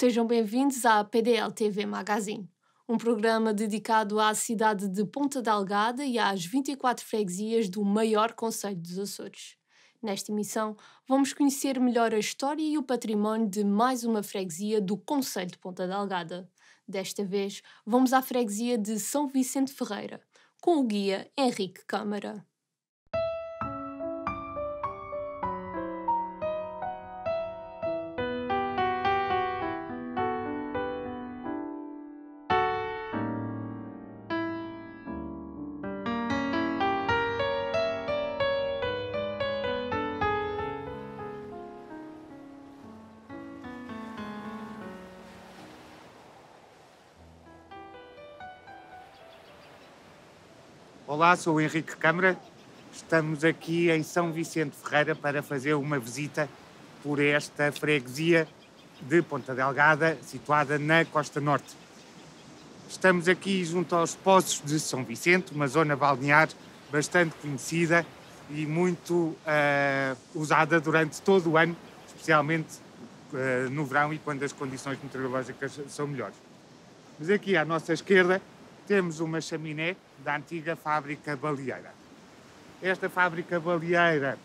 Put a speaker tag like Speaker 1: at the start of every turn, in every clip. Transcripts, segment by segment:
Speaker 1: Sejam bem-vindos à PDL TV Magazine, um programa dedicado à cidade de Ponta Delgada e às 24 freguesias do maior concelho dos Açores. Nesta emissão, vamos conhecer melhor a história e o património de mais uma freguesia do concelho de Ponta Delgada. Desta vez, vamos à freguesia de São Vicente Ferreira, com o guia Henrique Câmara.
Speaker 2: Olá, sou o Henrique Câmara. Estamos aqui em São Vicente Ferreira para fazer uma visita por esta freguesia de Ponta Delgada, situada na Costa Norte. Estamos aqui junto aos Poços de São Vicente, uma zona balnear bastante conhecida e muito usada durante todo o ano, especialmente no verão e quando as condições meteorológicas são melhores. Mas aqui à nossa esquerda temos uma chaminé da antiga fábrica baleeira. Esta fábrica baleeira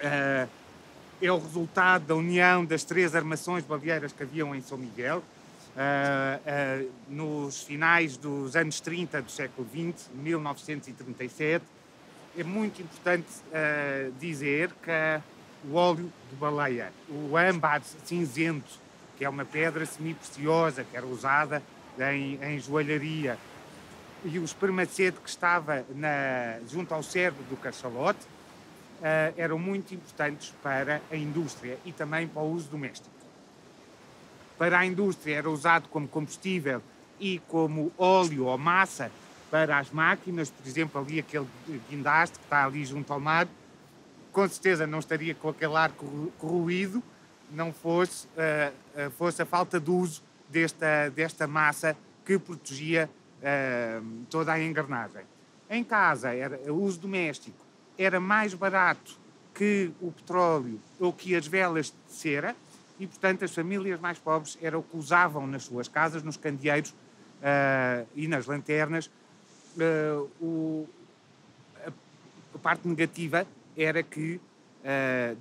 Speaker 2: é o resultado da união das três armações baleeiras que haviam em São Miguel nos finais dos anos 30 do século XX, 1937. É muito importante dizer que o óleo de baleia, o âmbar cinzento, que é uma pedra semi-preciosa que era usada em joalharia, e o espermacete que estava junto ao cérebro do cachalote eram muito importantes para a indústria e também para o uso doméstico. Para a indústria era usado como combustível e como óleo ou massa para as máquinas, por exemplo, ali aquele guindaste que está ali junto ao mar, com certeza não estaria com aquele ar corroído, não fosse a falta de uso desta massa que protegia toda a engrenagem. Em casa, o uso doméstico era mais barato que o petróleo ou que as velas de cera e, portanto, as famílias mais pobres eram o que usavam nas suas casas, nos candeeiros e nas lanternas. A parte negativa era que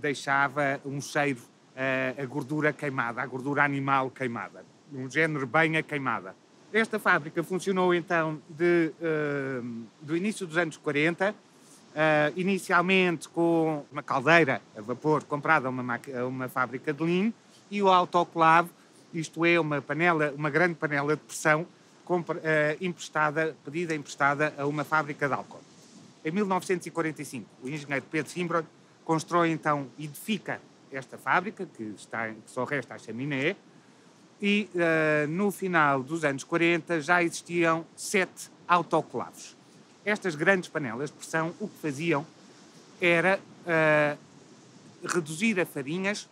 Speaker 2: deixava um cheiro a gordura queimada, a gordura animal queimada, um género banha queimada. Esta fábrica funcionou então do início dos anos 40, inicialmente com uma caldeira a vapor comprada a uma fábrica de linho e o autoclave, isto é, uma grande panela de pressão pedida emprestada a uma fábrica de álcool. Em 1945, o engenheiro Pedro Simbron constrói então, edifica esta fábrica, que só resta a chaminé, e no final dos anos 40 já existiam 7 autoclaves. Estas grandes panelas de pressão o que faziam era reduzir a farinhas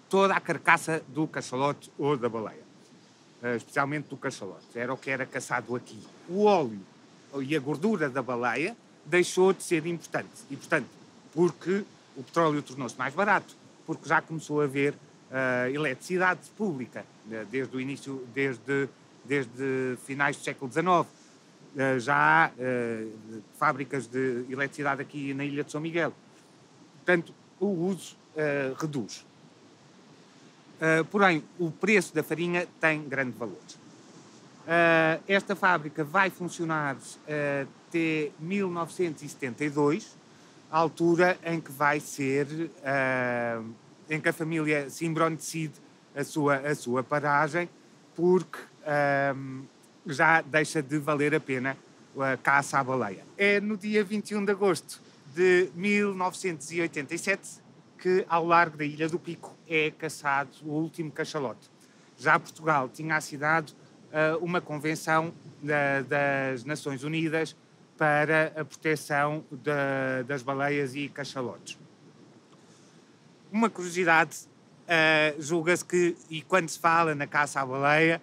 Speaker 2: toda a carcaça do cachalote ou da baleia, especialmente do cachalote, era o que era caçado aqui. O óleo e a gordura da baleia deixou de ser importante, e portanto, porque o petróleo tornou-se mais barato, porque já começou a haver eletricidade pública, desde o início, desde finais do século XIX. Já há fábricas de eletricidade aqui na Ilha de São Miguel. Portanto, o uso reduz. Porém, o preço da farinha tem grande valor. Esta fábrica vai funcionar até 1972, a altura em que vai ser em que a família Simbron decide a sua paragem, porque já deixa de valer a pena a caça à baleia. É no dia 21 de agosto de 1987 que, ao largo da Ilha do Pico, é caçado o último cachalote. Já Portugal tinha assinado uma convenção das Nações Unidas para a proteção das baleias e cachalotes. Uma curiosidade, julga-se que, e quando se fala na caça à baleia,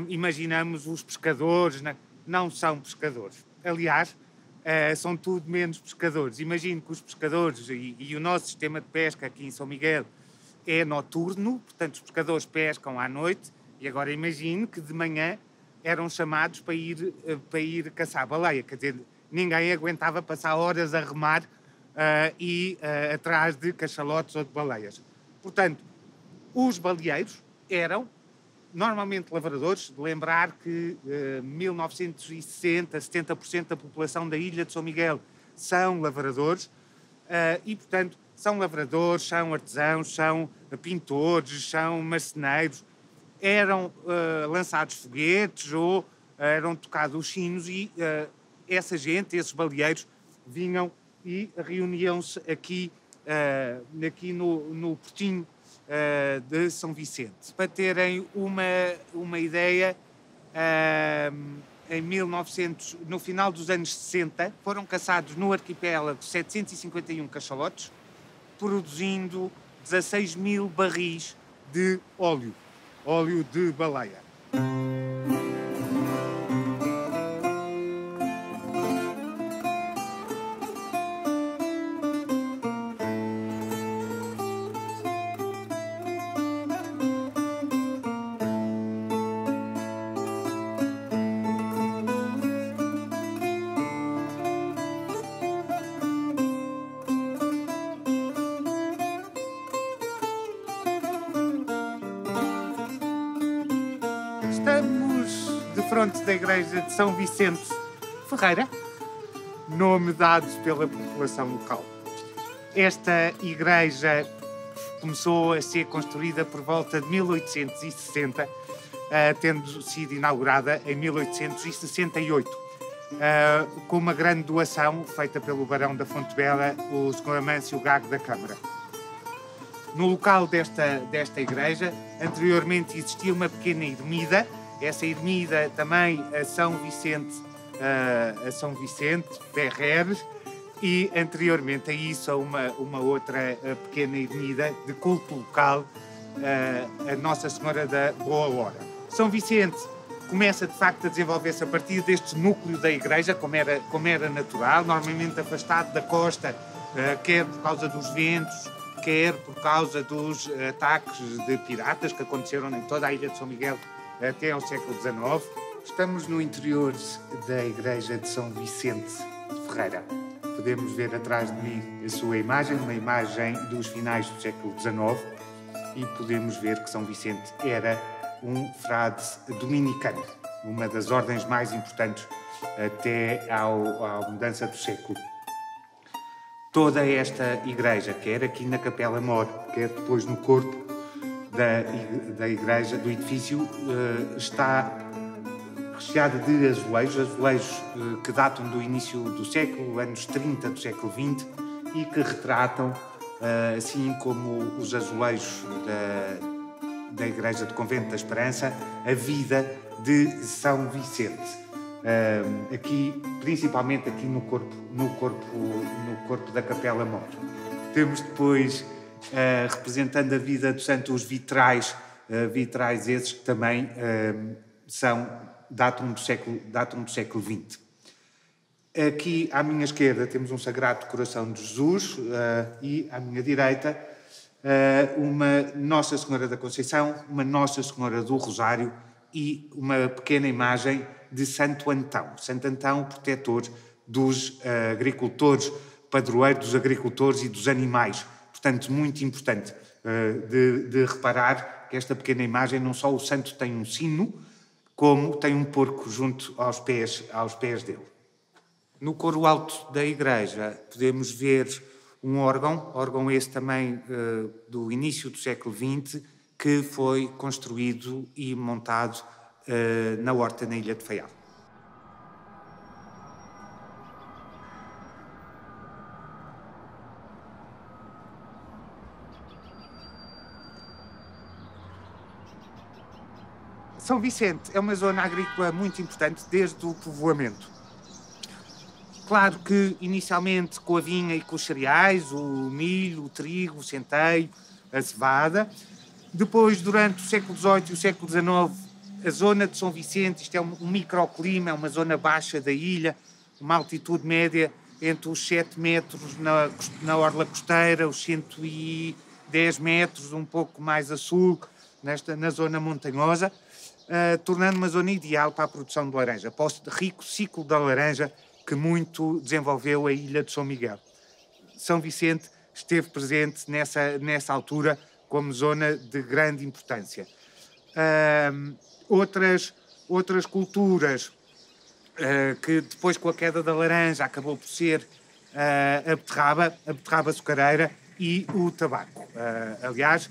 Speaker 2: imaginamos os pescadores, não são pescadores. Aliás, são tudo menos pescadores. Imagino que os pescadores e o nosso sistema de pesca aqui em São Miguel é noturno, portanto os pescadores pescam à noite, e agora imagine que de manhã eram chamados para ir caçar baleia, quer dizer, ninguém aguentava passar horas a remar atrás de cachalotes ou de baleias. Portanto, os baleeiros eram normalmente lavradores. De lembrar que 1960, 70% da população da ilha de São Miguel são lavradores e, portanto, são lavradores, são artesãos, são pintores, são marceneiros. Eram lançados foguetes ou eram tocados os sinos e essa gente, esses baleeiros, vinham e reuniam-se aqui no portinho de São Vicente. Para terem uma ideia, no final dos anos 60, foram caçados no arquipélago 751 cachalotes, produzindo 16 mil barris de óleo de baleia. Estamos de frente da igreja de São Vicente Ferreira, nome dado pela população local. Esta igreja começou a ser construída por volta de 1860, tendo sido inaugurada em 1868, com uma grande doação feita pelo barão da Fontebela, o Sr. Amâncio Gago da Câmara. No local desta igreja, anteriormente existia uma pequena ermida, essa ermida também a São Vicente Ferrer, e anteriormente a isso uma outra pequena ermida de culto local, a Nossa Senhora da Boa Hora. São Vicente começa de facto a desenvolver-se a partir deste núcleo da igreja, como era natural, normalmente afastado da costa, quer por causa dos ventos, quer por causa dos ataques de piratas que aconteceram em toda a ilha de São Miguel até ao século XIX. Estamos no interior da igreja de São Vicente Ferreira. Podemos ver atrás de mim a sua imagem, uma imagem dos finais do século XIX, e podemos ver que São Vicente era um frade dominicano, uma das ordens mais importantes até à mudança do século. Toda esta igreja, quer aqui na Capela Mor, quer depois no corpo da igreja, do edifício, está recheada de azulejos que datam do início do século, anos 30 do século XX, e que retratam, assim como os azulejos da igreja do Convento da Esperança, a vida de São Vicente. Principalmente aqui no corpo da Capela Mor. Temos depois, representando a vida do santo, os vitrais esses que também datam do século XX. Aqui à minha esquerda temos um Sagrado Coração de Jesus e à minha direita uma Nossa Senhora da Conceição, uma Nossa Senhora do Rosário e uma pequena imagem de Santo Antão, protetor dos agricultores, padroeiro dos agricultores e dos animais. Portanto, muito importante de reparar que esta pequena imagem, não só o santo tem um sino, como tem um porco junto aos pés dele. No coro alto da igreja podemos ver um órgão esse também do início do século XX, que foi construído e montado na horta na Ilha de Faial. São Vicente é uma zona agrícola muito importante desde o povoamento. Claro que inicialmente com a vinha e com os cereais, o milho, o trigo, o centeio, a cevada. Depois, durante o século XVIII e o século XIX, a zona de São Vicente, isto é um microclima, é uma zona baixa da ilha, uma altitude média entre os 7 metros na orla costeira, os 110 10 metros, um pouco mais a sul, na zona montanhosa, tornando uma zona ideal para a produção de laranja, para o rico ciclo da laranja que muito desenvolveu a ilha de São Miguel. São Vicente esteve presente nessa altura como zona de grande importância. Outras culturas que depois, com a queda da laranja, acabou por ser a beterraba açucareira e o tabaco. Aliás,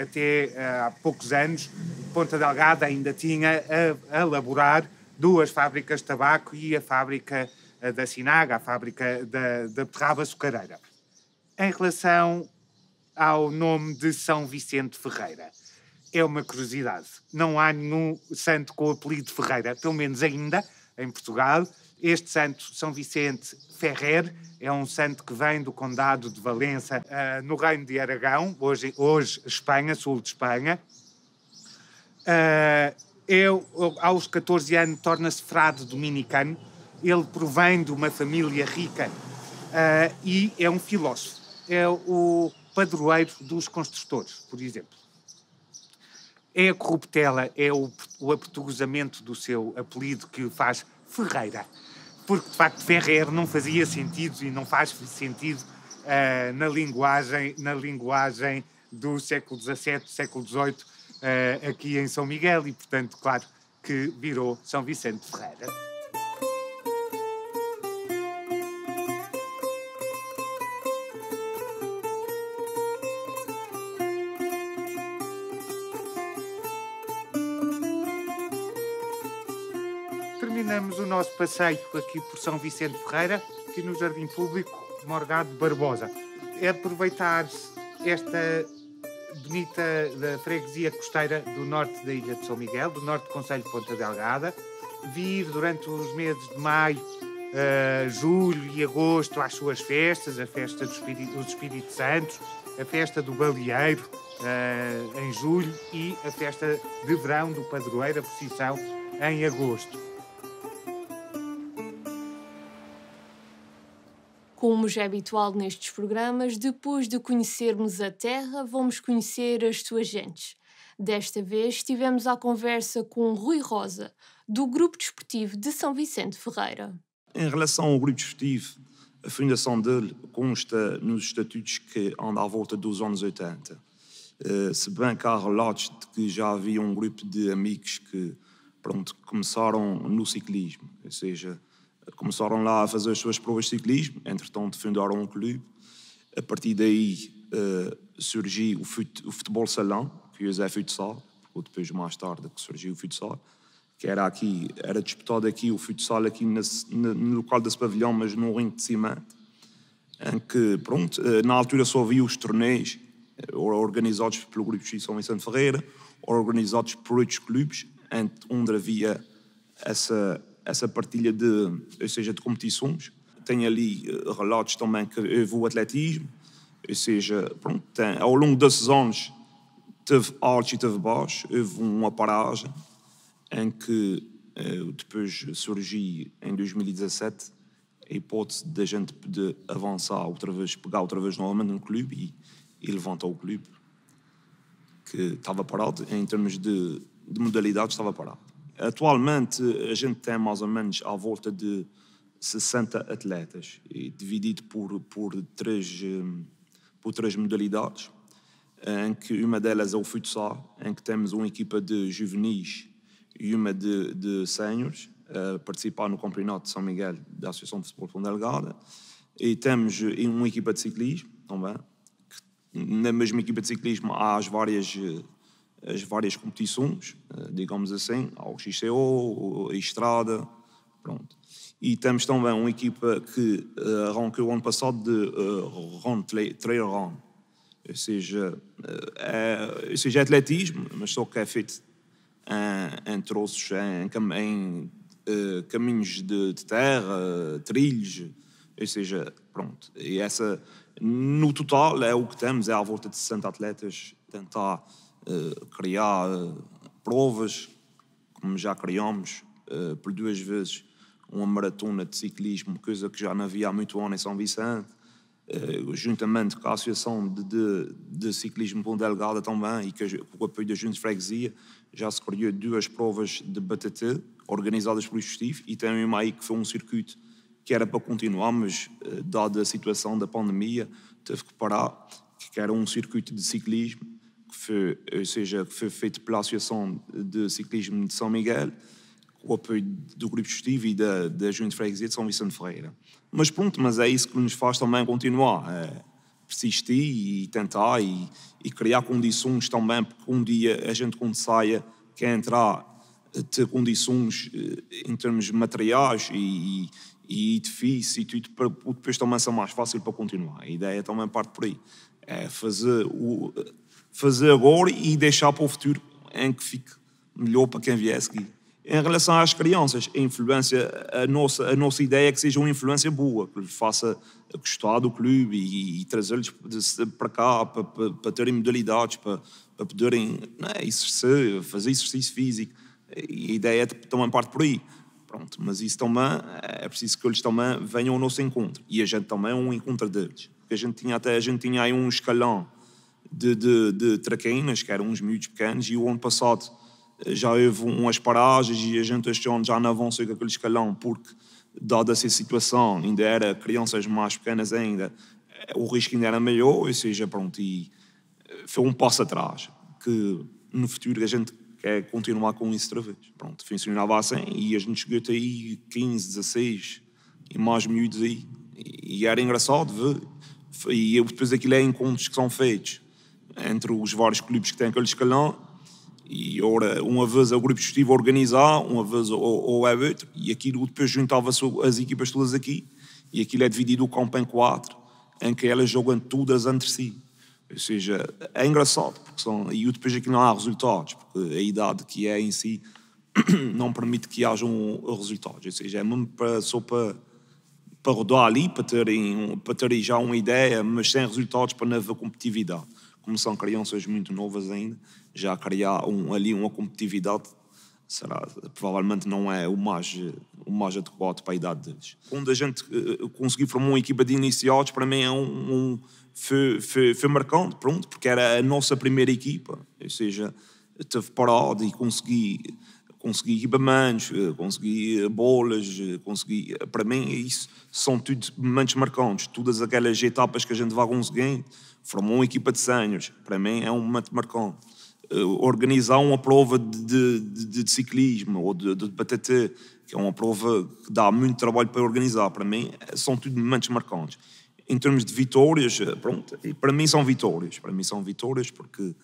Speaker 2: até há poucos anos, Ponta Delgada ainda tinha a elaborar 2 fábricas de tabaco e a fábrica da Sinaga, a fábrica da beterraba açucareira. Em relação ao nome de São Vicente Ferreira, é uma curiosidade. Não há nenhum santo com o apelido Ferreira, pelo menos ainda, em Portugal. Este santo, São Vicente Ferrer, é um santo que vem do condado de Valença, no Reino de Aragão, hoje Espanha, sul de Espanha. Aos 14 anos, torna-se frade dominicano. Ele provém de uma família rica e é um filósofo. É o padroeiro dos construtores, por exemplo. É a corruptela, é o aportuguesamento do seu apelido que o faz Ferreira. Porque, de facto, Ferrer não fazia sentido e não faz sentido na linguagem do século XVII, século XVIII, aqui em São Miguel, e, portanto, claro que virou São Vicente Ferreira. Terminamos o nosso passeio aqui por São Vicente Ferreira, aqui no Jardim Público Morgado de Barbosa. É aproveitar esta bonita freguesia costeira do norte da Ilha de São Miguel, do norte do concelho de Ponta Delgada, vir durante os meses de maio, julho e agosto às suas festas, a festa dos Espíritos Santos, a festa do Baleeiro, em julho, e a festa de verão do Padroeiro, a procissão, em agosto.
Speaker 1: Como já é habitual nestes programas, depois de conhecermos a terra, vamos conhecer as suas gentes. Desta vez estivemos à conversa com Rui Rosa, do Grupo Desportivo de São Vicente Ferreira.
Speaker 3: Em relação ao grupo desportivo, a fundação dele consta nos estatutos que anda à volta dos anos 80. Se bem que há relatos de que já havia um grupo de amigos que começaram no ciclismo, ou seja, começaram lá a fazer as suas provas de ciclismo, entretanto fundaram um clube. A partir daí surgiu o futebol salão, que hoje é futsal, ou depois mais tarde que surgiu o futsal, que era disputado aqui o futsal aqui no local desse pavilhão, mas num ringue de cimento, em que, na altura só havia os torneios organizados pelo Grupo de São Vicente Ferreira, organizados por outros clubes, onde havia essa partilha de competições. Tem ali relatos também que houve o atletismo, ou seja, ao longo desses anos teve altos e teve baixos, houve uma paragem em que depois surgiu em 2017 a hipótese de a gente poder avançar outra vez, pegar outra vez novamente no clube e levantar o clube que estava parado, em termos de modalidades estava parado. Atualmente, a gente tem mais ou menos à volta de 60 atletas, dividido por três modalidades, em que uma delas é o futsal, em que temos uma equipa de juvenis e uma de séniores a participar no campeonato de São Miguel da Associação de Futebol Ponta Delgada, e temos uma equipa de ciclismo também. Na mesma equipa de ciclismo há as várias competições, digamos assim, ao XCO, a Estrada, pronto. E temos também uma equipa que arrancou o ano passado de trail run, ou seja, é atletismo, mas só que é feito em troços, em caminhos de terra, trilhos, ou seja, pronto. E essa, no total, é o que temos, é à volta de 60 atletas, tentar criar provas, como já criamos por 2 vezes uma maratona de ciclismo, coisa que já não havia há muito ano em São Vicente, juntamente com a Associação de Ciclismo Ponta Delgada também, e com o apoio da Junta de Freguesia, já se criou 2 provas de BTT organizadas pelo Executivo, e também uma aí que foi um circuito que era para continuar, mas dada a situação da pandemia, teve que parar, que era um circuito de ciclismo, que foi feito pela Associação de Ciclismo de São Miguel, com o apoio do Grupo Executivo e da Junta de Freguesia de São Vicente Ferreira. Mas pronto, mas é isso que nos faz também continuar, persistir e tentar e criar condições também, porque um dia a gente quando saia quer entrar, ter condições em termos materiais e edifício e tudo, para depois também ser mais fácil para continuar. A ideia também parte por aí. É fazer agora e deixar para o futuro em que fique melhor para quem vier a seguir. Em relação às crianças, a nossa ideia é que seja uma influência boa, que lhes faça gostar do clube e trazer-lhes para cá, para terem modalidades, para poderem exercer, fazer exercício físico. E a ideia também parte por aí. Pronto, mas isso também é preciso que eles também venham ao nosso encontro. E a gente também é um encontro deles. Porque a gente tinha aí um escalão de traquinas, que eram uns miúdos pequenos, e o ano passado já houve umas paragens e a gente este ano já não avançou com aquele escalão, porque, dada essa situação, ainda era crianças mais pequenas ainda, o risco ainda era maior, ou seja, pronto, e foi um passo atrás, que no futuro a gente quer continuar com isso outra vez. Pronto, funcionava assim e a gente chegou até aí 15, 16 e mais miúdos aí, e era engraçado ver. E depois aquilo é encontros que são feitos entre os vários clubes que têm aquele escalão, e ora, uma vez o grupo executivo a organizar, uma vez ou é outro, e aquilo depois juntava-se as equipas todas aqui, e aquilo é dividido o campo em 4, em que elas jogam todas entre si. Ou seja, é engraçado, e depois aqui não há resultados, porque a idade que é em si não permite que hajam resultados. Ou seja, é mesmo só para rodar ali, para terem já uma ideia, mas sem resultados, para não haver competitividade. Como são crianças muito novas ainda, já criar ali uma competitividade provavelmente não é o mais adequado para a idade deles. Quando a gente conseguiu formar uma equipa de iniciados, para mim foi marcante, pronto, porque era a nossa primeira equipa, ou seja, teve parado e consegui equipamentos, consegui bolas, para mim isso são tudo momentos marcantes, todas aquelas etapas que a gente vai conseguindo, formou uma equipa de séniores, para mim é um momento marcante. Organizar uma prova de ciclismo ou de BTT, que é uma prova que dá muito trabalho para organizar, para mim são tudo momentos marcantes. Em termos de vitórias, pronto, para mim são vitórias porque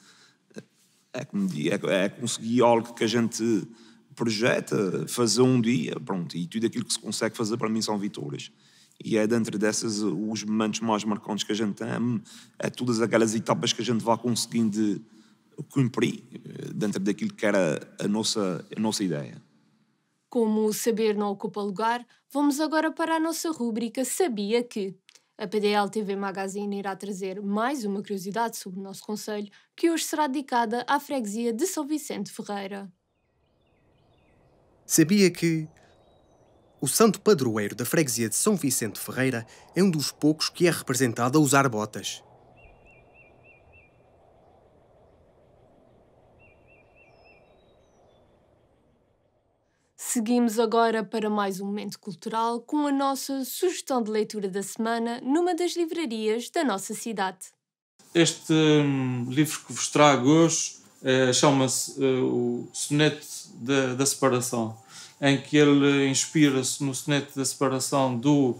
Speaker 3: é conseguir algo que a gente projeta, fazer um dia, pronto, e tudo aquilo que se consegue fazer para mim são vitórias. E é dentro dessas os momentos mais marcantes que a gente tem, é todas aquelas etapas que a gente vai conseguindo cumprir dentro daquilo que era a nossa ideia.
Speaker 1: Como o saber não ocupa lugar, vamos agora para a nossa rúbrica Sabia Que? A PDL TV Magazine irá trazer mais uma curiosidade sobre o nosso concelho, que hoje será dedicada à freguesia de São Vicente Ferreira.
Speaker 4: Sabia que o santo padroeiro da freguesia de São Vicente Ferreira é um dos poucos que é representado a usar botas?
Speaker 1: Seguimos agora para mais um momento cultural com a nossa sugestão de leitura da semana numa das livrarias da nossa cidade.
Speaker 5: Este livro que vos trago hoje chama-se o Soneto da Separação, em que ele inspira-se no Soneto da Separação do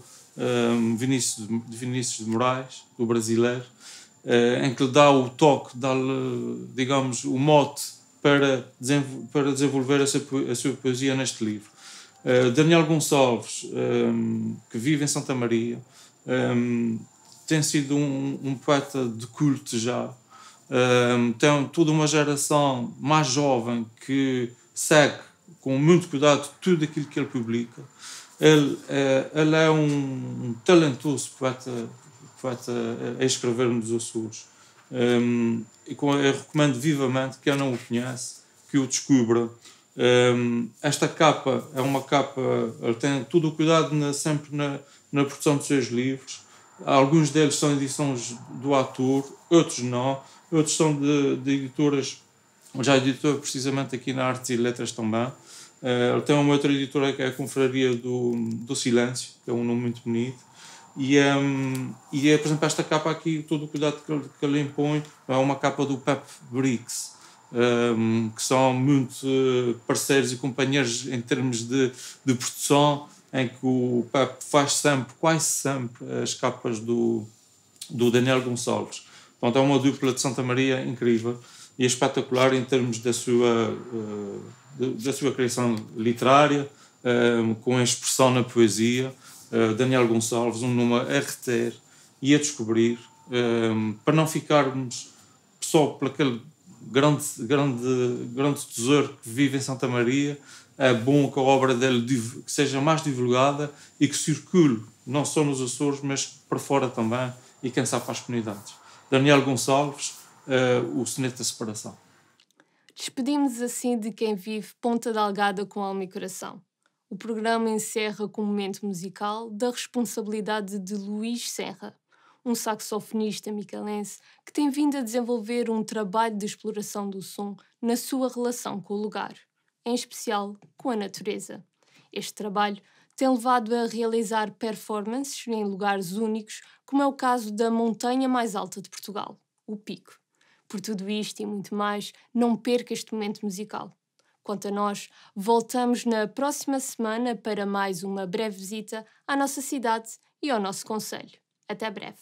Speaker 5: Vinícius de Moraes, do brasileiro, em que ele dá o toque, dá-lhe, digamos, o mote para desenvolver a sua poesia neste livro. Daniel Gonçalves, que vive em Santa Maria, tem sido um poeta de culto já. Tem toda uma geração mais jovem que segue com muito cuidado tudo aquilo que ele publica. Ele é um talentoso poeta a escrever nos Açores. Eu recomendo vivamente, quem não o conhece, que o descubra. Esta capa é uma capa, ele tem todo o cuidado sempre na produção dos seus livros. Alguns deles são edições do Atur, outros não. Outros são de editoras, já editou precisamente aqui na Artes e Letras também. Ele tem uma outra editora que é a Confraria do Silêncio, que é um nome muito bonito. E por exemplo, esta capa aqui, todo o cuidado que ele impõe, é uma capa do Pep Bricks, que são muito parceiros e companheiros em termos de produção, em que o Pep faz sempre, quase sempre, as capas do Daniel Gonçalves. Portanto, é uma dupla de Santa Maria incrível e espetacular em termos da sua criação literária, com a expressão na poesia. Daniel Gonçalves, um nome a reter e a descobrir, para não ficarmos só por aquele grande tesouro que vive em Santa Maria. É bom que a obra dele que seja mais divulgada e que circule, não só nos Açores, mas para fora também, e quem sabe para as comunidades. Daniel Gonçalves, o Soneto da Separação.
Speaker 1: Despedimos assim de quem vive Ponta Delgada com alma e coração. O programa encerra com um momento musical da responsabilidade de Luís Serra, um saxofonista micalense que tem vindo a desenvolver um trabalho de exploração do som na sua relação com o lugar, em especial com a natureza. Este trabalho tem levado a realizar performances em lugares únicos, como é o caso da montanha mais alta de Portugal, o Pico. Por tudo isto e muito mais, não perca este momento musical. Quanto a nós, voltamos na próxima semana para mais uma breve visita à nossa cidade e ao nosso concelho. Até breve.